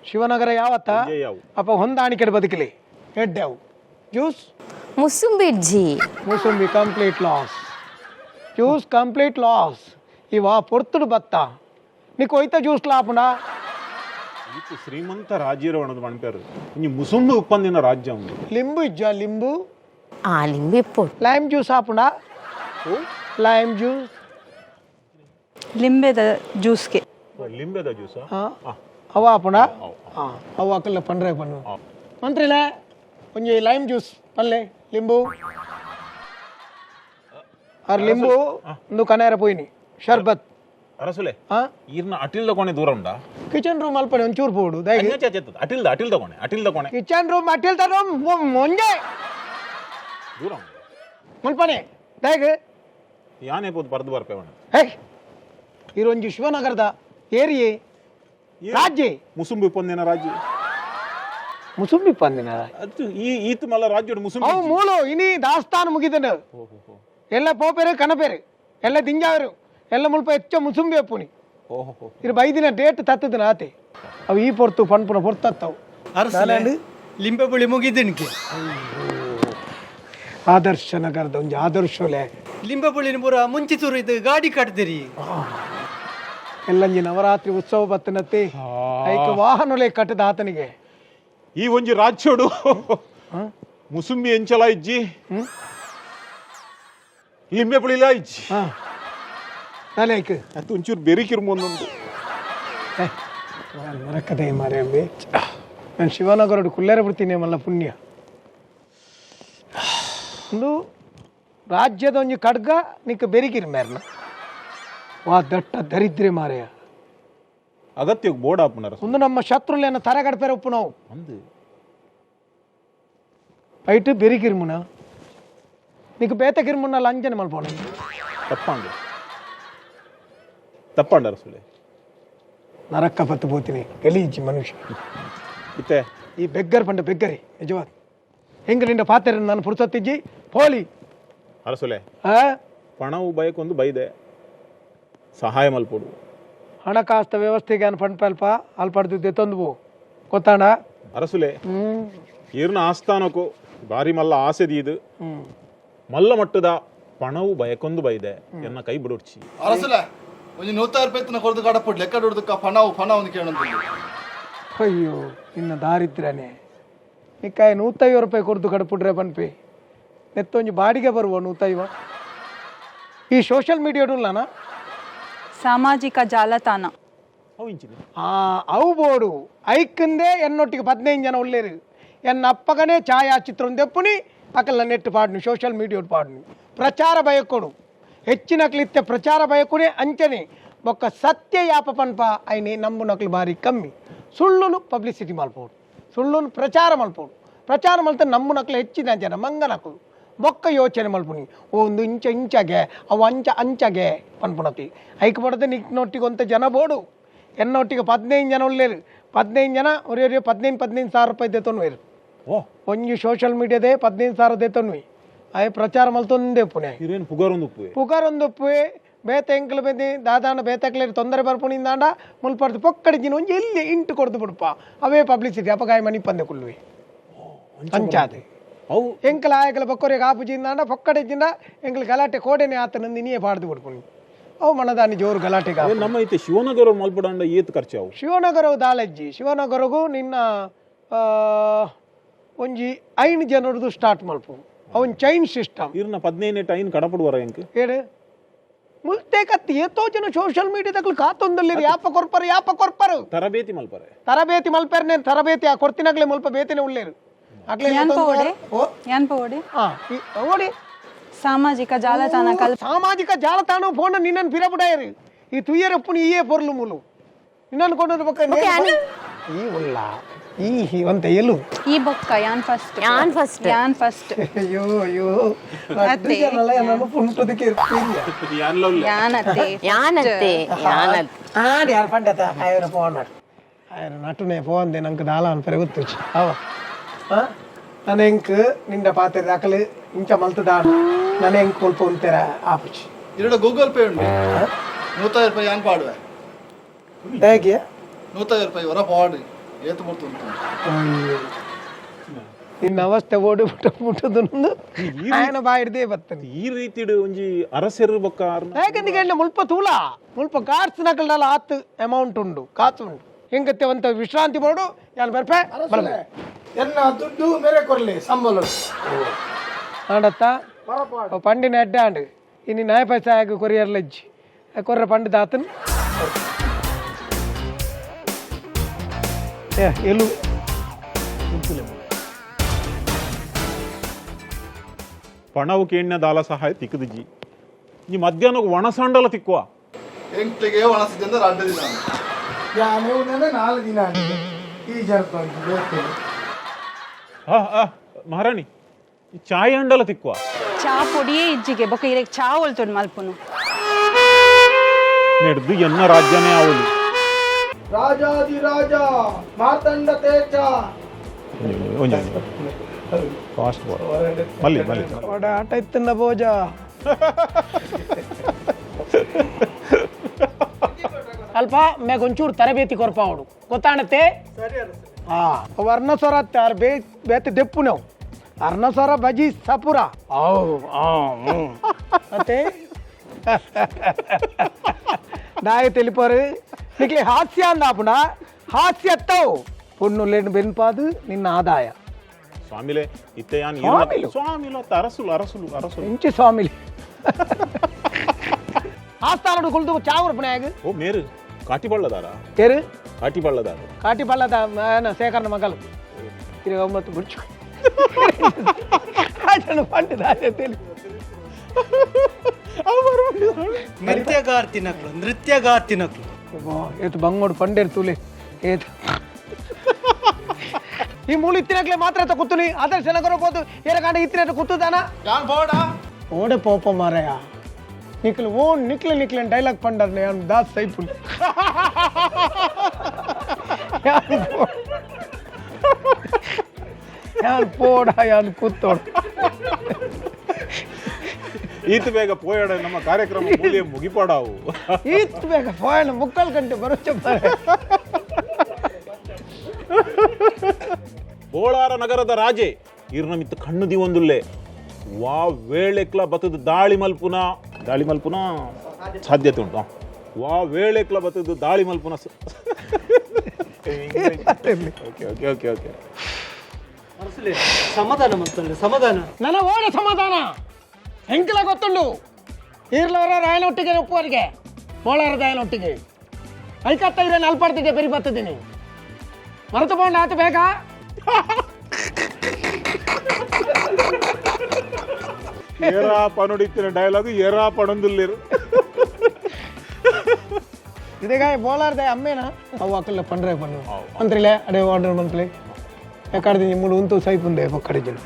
ಶಿವನಗರ ಯಾವತ್ತ ಅಪ್ಪ ಹೊಂದಾಣಿಕೆ ಬದುಕಲಿ ಎಡ್ಡೆವು juice mosambi complete loss juice complete loss ಇವ ಪೊರ್ತುಡು ಬತ್ತ ನೀಕು ಒಯ್ತ ಜ್ಯೂಸ್ ಲಾಪುಂಡ ಈತು ಶ್ರೀಮಂತ ರಾಜ್ಯರವಣದ ಮಣ್ಪೇರು ಇನ್ನು ಮುಸುಂಬಿ ಉಪ್ಪಂದಿನ ರಾಜ್ಯ ಉಂಟು ಲಿಂಬು ಇಜ್ಜ ಲಿಂಬು ಲಿಂಬು ಲೈಮ್ ಜ್ಯೂಸ್ ಆಪುಂಡ ಲೈಮ್ ಜ್ಯೂಸ್ ಲಿಂಬೆದ ಜ್ಯೂಸ್ಗೆ ಲಿಂಬೆದ ಜ್ಯೂಸ್ ಅವ ಆಪುಂಡ ಅವ ಅಕ್ಕಲ್ಲ ಪಂಡ್ರೆ ಪಣ್ಣು ಮಂತ್ರಿಲ ಒಂಜಿ ಲೈಮ್ ಜ್ಯೂಸ್ ಪಲ್ಲೆ ಲಿಂಬು ಆರ್ ಲಿಂಬು ಒಂದು ಕನೇರ ಪೋಯಿನಿ ಶರ್ಬತ್ ಅರಸುಲೆ ಈರ್ನ ಅಟಿಲ್ದ ಕೋಣೆ ದೂರ ಉಂಟಾ ಕಿಚನ್ ರೂಮ್ ಅಲ್ಪನೆ ಒಂಚೂರು ಪೋಡು ಅಟಿಲ್ದ ಕೋಣೆ ಕಿಚನ್ ರೂಮ್ ಅಟಿಲ್ದ ರೂಮ್ ಮೊಂಜೆ ದೂರ ಮಲ್ಪನೆ ದಯಗೆ ಯಾನೇ ಪೋದು ಪರ್ದು ಬರ್ಪೇವಣ ಹೇ ಇರೊಂಜಿ ಶಿವನಗರದ ಏರಿಯೆ ರಾಜ್ಯ ಮುಸುಂಬಿ ಪೊಂದಿನ ರಾಜ್ಯ ಮುಸುಂಬಿ ಪಂದಿನ ಅದು ಈತು ಮಲ್ಲ ರಾಜ್ಯ ಮುಸುಂಬಿ ಅವು ಮೂಲು ಇನಿ ದಾಸ್ತಾನು ಮುಗಿದನು ಎಲ್ಲ ಪೋಪೇರು ಕನಪೇರು ಎಲ್ಲ ದಿಂಜಾವರು ಎಲ್ಲ ಮುಲ್ಪ ಹೆಚ್ಚ ಮುಸುಂಬಿ ಅಪ್ಪುನಿ ಇರು ಬೈದಿನ ಡೇಟ್ ತತ್ತದ ಆತೆ ಅವು ಈ ಪೊರ್ತು ಪಣ್ಪುನ ಪೊರ್ತತ್ತವು ಲಿಂಬೆ ಬುಳಿ ಮುಗಿದನಿಕೆ ಆದರ್ಶ ನಗರದ ಒಂಜಿ ಆದರ್ಶಲೆ ಲಿಂಬೆ ಬುಳಿನ ಪೂರ ಮುಂಚಿತೂರು ಇದು ಗಾಡಿ ಕಟ್ದಿರಿ ಎಲ್ಲಂಜಿ ನವರಾತ್ರಿ ಉತ್ಸವ ಬತ್ತನತ್ತೆ ಐಕ ವಾಹನಲೆ ಕಟ್ಟದ ಆತನಿಗೆ ಈ ಒಂಜಿ ರಾಜ್ಯೋಡು ಮುಸುಂಬಿ ಎಂಚಲ ಇಜ್ಜಿ ಲಿಂಬೆ ಪುಳಿಲ ಇಜ್ಜಿ ನಾನೇ ಐಕ ಅದು ಒಂಚೂರು ಬೆರಿಕಿರು ಮುಂದುಂಟು ಮರಕದೆ ಮಾರೆ ಅಂಬಿ ನಾನು ಶಿವನಗರಡು ಕುಲ್ಲೇರ ಬಿಡ್ತೀನಿ ಮಲ್ಲ ಪುಣ್ಯ ಒಂದು ರಾಜ್ಯದ ಒಂಜಿ ಖಡ್ಗ ನಿಕ್ಕ ಬೆರಿಕಿರಿ ಮೇರ್ನ ವಾ ದಟ್ಟ ದರಿದ್ರೆ ಮಾರೆಯ ಅಗತ್ಯ ಬೋರ್ಡ್ ಆಪುನರ ಒಂದು ನಮ್ಮ ಶತ್ರುಲೇನ ತರಗಡ್ಪೇರ ಉಪ್ಪು ನಾವು ಅಂದು ಐಟು ಬೆರಿಕಿರ್ಮುನ నీకు బేత కిర్మున్న లంజన మల్పోను ತಪ್ಪಂಡ ರಸೂಲೆ ನರಕ್ಕ ಪತ್ತು ಪೋತೀನಿ ಗಲೀಜಿ ಮನುಷ್ಯ ಇತ್ತೆ ಈ ಬೆಗ್ಗರ್ ಪಂಡ ಬೆಗ್ಗರಿ ನಿಜವಾದ ಹೆಂಗ ನಿಂದ ಪಾತ್ರೆ ನಾನು ಪುರ್ಸತ್ತಿಜ್ಜಿ ಪೋಲಿ ಅರಸುಲೆ ಪಣವು ಬಯಕೊಂದು ಬೈದೆ ಸಹಾಯ ಮಲ್ಪೋಡು ಹಣಕಾಸ್ತ ವ್ಯವಸ್ಥೆಗೆ ಅನ್ ಪಂಡ್ ಪಲ್ಪ ಅಲ್ಪಡ್ದಿದ್ದೆ ತಂದು ಗೊತ್ತಾಣ ಅರಸುಲೆ ಈರ್ನ ಆಸ್ಥಾನಕ್ಕೂ ಬಾರಿ ಮಲ್ಲ ಆಸೆದಿ ಇದು ಮಲ್ಲ ಮಟ್ಟದ ಪಣವು ಬಯಕೊಂದು ಬೈದೆ ಎನ್ನ ಕೈ ಬಿಡುಡ್ಚಿ ಅರಸಲ ಒಂದು 100 ರೂಪಾಯಿ ಕೊರದು ಕಡಪುಡ್ ಲೆಕ್ಕ ಹೊಡೆದಕ್ಕ ಪಣವು ಕೇಳಂತ ಅಯ್ಯೋ ಇನ್ನ ದಾರಿದ್ರ್ಯನೇ ನಿಕ್ಕಾಯ 150 ರೂಪಾಯಿ ಕೊರದು ಕಡಪುಡ್ರೆ ಪನ್ಪಿ ನೆತ್ತೊಂಜಿ ಬಾಡಿಗೆ ಬರುವ 150 ಈ ಸೋಷಿಯಲ್ ಮೀಡಿಯಾಡುಲ್ಲಾನ ಸಾಮಾಜಿಕ ಜಾಲತಾಣ ಅವು ಬೋಡು ಐಕಂದೇ ಎನ್ನೊಟ್ಟಿಗೆ 15 ಜನ ಒಳ್ಳೇರು ಎನ್ನ ಅಪ್ಪಗನೇ ಛಾಯಾಚಿತ್ರ ತೆಪ್ಪುನಿ ಅಕಲ್ಲ ನೆಟ್ ಪಾಡ್ನು ಸೋಷಿಯಲ್ ಮೀಡಿಯಾ ಪಾಡ್ನು ಪ್ರಚಾರ ಬಯಕೊಡು ಹೆಚ್ಚಿನ ಕ್ಲಿತ್ಯ ಪ್ರಚಾರ ಬಯಕೊಡೆ ಅಂಚನೆ ಬೊಕ್ಕ ಸತ್ಯ ಯಾಪ ಪನ್ಪ ಐನಿ ನಂಬು ನಕ್ಲು ಬಾರಿ ಕಮ್ಮಿ ಸುಳ್ಳುನು ಪಬ್ಲಿಸಿಟಿ ಮಲ್ಪೋಡು ಸುಳ್ಳುನು ಪ್ರಚಾರ ಮಲ್ತ ನಂಬು ನಕ್ಲು ಹೆಚ್ಚಿನ ಜನ ಮಂಗ ನಕ್ಲು ಬೊಕ್ಕ ಯೋಚನೆ ಮಲ್ಪುನಿ ಒಂದು ಇಂಚಗೆ ಅವು ಅಂಚಗೆ ಪನ್ಪುನತಿ ಐಕ್ ಪಡದೆ ನಿಕ್ನೊಟ್ಟಿಗೆ ಒಂತ ಜನ ಬೋಡು ಎನ್ನೊಟ್ಟಿಗೆ 15 ಜನ ಒಳ್ಳೇರು 15 ಜನ ಒರೇ 15 ಸಾವಿರ ರೂಪಾಯಿ ದೇತೊನ್ವೇರು ಒಂಜಿ ಸೋಷಿಯಲ್ ಮೀಡಿಯಾದೇ 15,000 ದೇತೊನ್ವಿ ಅಯ್ಯ ಪ್ರಚಾರ ಮಲ್ತೊಂದೇ ಪುಣೆ ಪುಗಾರೊಂದು ಉಪ್ಪುವೆ ಬೇತ ಎಂಕಲು ಬೇದಿ ದಾದಾನ ಬೇತಕ್ಲೇರಿ ತೊಂದರೆ ಬರ್ಪುಣಿಂದಾಂಡ ಮುಲ್ಪಡ್ದು ಪೊಕ್ಕಡಿಜಿನ ಒಂಜಿ ಎಲ್ಲಿ ಇಂಟು ಕೊಡ್ದು ಬಿಡಪ್ಪ ಅವೇ ಪಬ್ಲಿಸಿಟಿ ಅಪಗಾಯ ಮನಿ ಪಂದೆ ಕುಲ್ವಿ ಅಂಚಾದೆ ಅವು ಎಂಕಲ ಆಯಕಲ ಬೊಕ್ಕರಿಗೆ ಆಪುಜಿಂದಾಂಡ ಪೊಕ್ಕಡಿಜಿಂದ ಎಂಕಲು ಗಲಾಟೆ ಕೋಡೆನೆ ಆತನಂದು ನೀಯೇ ಪಾಡ್ದು ಬಿಡ್ಪುಣಿ ಅವು ಮನದಾನಿ ಜೋರು ಗಲಾಟೆಗ ನಮ್ಮ ಐತೆ ಶಿವನಗರ ಮಲ್ಪಡಂಡ ಏತ್ ಖರ್ಚು ಅವು ಶಿವನಗರವು ದಾಳಜ್ಜಿ ಶಿವನಗರಗೂ ನಿನ್ನ ಒಂಜಿ 5 ಜನರದು ಸ್ಟಾರ್ಟ್ ಮಲ್ಪು ಅವನ್ ಚೈನ್ ಸಿಸ್ಟಮ್ ಇರ್ನ 15 ಟೈನ್ ಕಡಪಡುವರ ಎಂಕ್ ಹೇಳು ಮುಲ್ತೆ ಕತ್ತಿ ಎತ್ತೋ ಜನ ಸೋಷಿಯಲ್ ಮೀಡಿಯಾದಲ್ಲಿ ಕಾತೊಂದಲ್ಲಿ ಯಾಪ ಕೊರ್ಪರು ತರಬೇತಿ ಮಲ್ಪರೆ ನೇನು ತರಬೇತಿ ಆ ಕೊರ್ತಿನಾಗ್ಲೇ ಮಲ್ಪ ಬೇತಿನೇ ಉಳ್ಳೇರು ಓಡಿ ಸಾಮಾಜಿಕ ಜಾಲತಾಣ ಫೋನ್ ನಿನ್ನನ್ನು ಪಿರಬುಡಾಯರು ಈ ತುಯ್ಯರಪ್ಪುನಿ ಈಯೇ ಪೊರ್ಲು ಮೂಲು ನಿನ್ನನ್ನು ಕೊಂಡೋದು ಬಕ್ಕ ಈ ಉಲ್ಲ ಈ ಒಂತ ಎಲು ಈ ಬೊಕ್ಕ ಯಾನ್ ಫಸ್ಟ್ ಅಯ್ಯೋ ನಾನು ಪುಂಟದಕ್ಕೆ ಯಾರು ಪಂಡತ ಆಯ್ರ ಫೋನ್ ಆಯ್ರ ನಟನೆ ಫೋನ್ ದೆ ನಂಗೆ ದಾಲ ಅನ್ಪರೆ ಗೊತ್ತುಚ್ಚಿ ಅವ ನನ್ನ ಹೆಂಕ್ ನಿಂದ ಪಾತ್ರೆ ದಾಖಲೆ ಇಂಚ ಮಲ್ತದಾಡ ನನ್ನ ಹೆಂಕ್ ಸ್ವಲ್ಪ ಒಂತೆರ ಆಪುಚ್ಚಿ ಇರಡ ಗೂಗಲ್ ಪೇ ಉಂಟು 150 ರೂಪಾಯಿ ಯಾನ್ ಪಾಡುವೆ ಹೇಗೆ 150 ರೂಪಾಯಿ ಹೊರ ಪಾಡು ಏತು ಮುಟ್ಟು ನಿನ್ನ ಅವಸ್ಥೆ ಓಡಿ ಮುಟ್ಟದು ఆయన ಬಾಯಿಡ್ದೇ ಬರ್ತದೆ ಈ ರೀತಿ ಒಂಜಿ ಅರಸೆರು ಬೊಕ್ಕ ಯಾಕಂದ್ರೆ ಮುಲ್ಪ ತೂಲ ಮುಲ್ಪ ಕಾರ್ಸಿನಕಲ್ಡಲ್ಲ ಆತ್ ಅಮೌಂಟ್ ಉಂಡು ಕಾಸು ಉಂಡು ಹಿಂಗತ್ತೆ ಒಂದು ವಿಶ್ರಾಂತಿ ಬೋರ್ಡು ಯಾನು ಬರ್ಪೆ ಎನ್ನ ದುಡ್ಡು ಮೇರೆ ಕೊರ್ಲಿ ಸಂಬಳ ಆಡತ್ತ ಪಂಡಿನ ಅಡ್ಡಾಂಡು ಇನ್ನು ನಾಯ ಪೈಸೆ ಆಗಿ ಕೊರಿಯರ್ಲಜ್ಜಿ ಕೊರ್ರೆ ಪಂಡು ದಾತನ್ ಎಲು ಪಣವು ಕೇಣ್ಯ ದಾಲ ಸಹಾಯ ತಿಕ್ಕದಿಜ್ಜಿ ಈ ಮಧ್ಯಾಹ್ನ ಒಣಸಂಡಲ ತಿಕ್ಕುವ ಎಂಟ್ಲಿಗೆ ಒಣಸಿದ್ದ 2 ದಿನ ಯಾನು 4 ದಿನ ಈ ಜರ್ಪ ಮಹಾರಾಣಿ ಈ ಚಾಯ್ ಅಂಡಲ ತಿಕ್ಕುವ ಚಾ ಪೊಡಿಯೇ ಇಜ್ಜಿಗೆ ಬೊಕ ಇರೆಗ್ ಚಾ ಒಲ್ತೊಂಡು ಮಲ್ಪುನು ನೆಡ್ದು ಎನ್ನ ರಾಜ್ಯನೇ ಅವಳು ರಾಜಾದಿ ರಾಜ ಮಾತಂಡ ತೇಜ ಫಾಸ್ಟ್ ಮಲ್ಲಿ ಮಲ್ಲಿ ಒಡ ಆಟ ಇತ್ತನ್ನ ಭೋಜ ಅಲ್ಪ ಮೇಗೊಂಚೂರು ತರಬೇತಿ ಕೊರ್ಪಾವಡು ಗೊತ್ತಾಣತ್ತೆ ವರ್ಣಸ್ವರ ಬೇತೆ ದೆಪ್ಪು ನಾವು ಅರ್ಣಸ್ವರ ಬಜಿ ಸಪುರ ಮತ್ತೆ ನಾಯ తెలిపారు నీకు హాస్య అన్నాపున హాస్యత్తావు పొన్ను లేని బెన్పాదు నిన్న ఆదాయ ಸ್ವಾಮಿಲೆ ಇತ್ತೆ ಯಾನ್ ಸ್ವಾಮಿಲು ಅರಸುಲು ಅರಸುಲು ಅರಸುಲು ಇಂಚಿ ಸ್ವಾಮಿಲಿ ಆಸ್ಥಾನಡು ಕುಳಿತು ಚಾವ್ರ ಪುಣ್ಯಾಗ ಓ ಮೇರು ಕಾಟಿ ಬಳ್ಳದಾರ ಏರು ಕಾಟಿ ಬಳ್ಳದಾರ ಕಾಟಿ ಬಳ್ಳದ ಶೇಖರನ ಮಗಲು ತಿರುಗ 9 ಬಿಡ್ಚು ಪಂಡು ದಾಯ ತೆಲಿ ನೃತ್ಯಗಾರ್ತಿನಕ್ಲು ಏತು ಬಂಗೋಡು ಪಂಡೇರು ತೂಲೆ ಏತು ಈ ಮೂಳು ಇತ್ತಿನಕ್ಲೆ ಮಾತ್ರ ಕೂತುನಿ ಅದರ ಚೆನ್ನಾಗಿರಬಹುದು ಏರಕಾಂಡ ಇತ್ತಿನ ಕೂತುದಾನ ಯಾನ್ ಬೋಡಾ ಓಡೆ ಪೋಪ ಮಾರಯ್ಯ ನಿಕ್ಲು ಓನ್ ನಿಕ್ಲೆ ಡೈಲಾಗ್ ಪಂಡರ್ನೆ ಯಾನ್ ದಾಸ್ ಸೈಪುಲ್ ಯಾನ್ ಪೋಡ ಯಾನ್ ಕೂತೋಡು ಈತ ಬೇಗ ಪೋಯಾಡ ನಮ್ಮ ಕಾರ್ಯಕ್ರಮ ಮೂಲೆ ಮುಗಿಪಾಡಾವು ಈತ್ ಬೇಗ ಫೋನ್ 3 ಗಂಟೆ ಬರುತ್ತೆ ಬೋಳಾರ ನಗರದ ರಾಜೆ ಇರ್ನಮಿತ್ತ ಕಣ್ಣು ದಿವೊಂದುಲ್ಲೆ ವಾ ವೇಳೆಕ್ಲ ಬತ್ತದ ದಾಳಿ ಮಲ್ಪುನ ಸಾಧ್ಯತೆ ಉಂಟು ವಾ ವೇಳೆಕ್ಲ ಬತ್ತದ ದಾಳಿ ಮಲ್ಪುನ ಓಕೆ ಓಕೆ ಓಕೆ ಓಕೆ ಸಮಾಧಾನ ಮಾಡ್ತಾನೆ ಸಮಾಧಾನ ನನ್ನ ಓಡ ಸಮಾಧಾನ ಹೆಂಕಲ ಗೊತ್ತುಂಡು ಈರ್ಲವರ ರಾಯನೊಟ್ಟಿಗೆ ಒಪ್ಪುವರಿಗೆ ಬೋಳಾರ ರಾಯನೊಟ್ಟಿಗೆ ಐಕತ್ತ ಇದ್ರೆ ನಲ್ಪಡ್ತಿದ್ದೆ ಬೆರಿ ಬತ್ತಿದ್ದೀನಿ ಮರೆತು ಬೋಂಡ ಆತ ಬೇಗ ಏರಾ ಪನುಡಿತ್ತಿನ ಡೈಲಾಗ್ ಏರಾ ಪಣಂದುಲ್ಲಿರು ಇದೀಗ ಬೋಲಾರ್ದ ಅಮ್ಮೇನಾ ಅವು ಅಕ್ಕಲ್ಲ ಪಂಡ್ರೆ ಪಣ್ಣು ಅಂತ್ರಿಲೆ ಅಡೆ ಆರ್ಡರ್ ಮಂತ್ಲಿ ಯಾಕಂದ್ರೆ 3 ಉಂಟು ಸೈಪುಂದೆ ಒಕ್ಕಡೆ ಜನ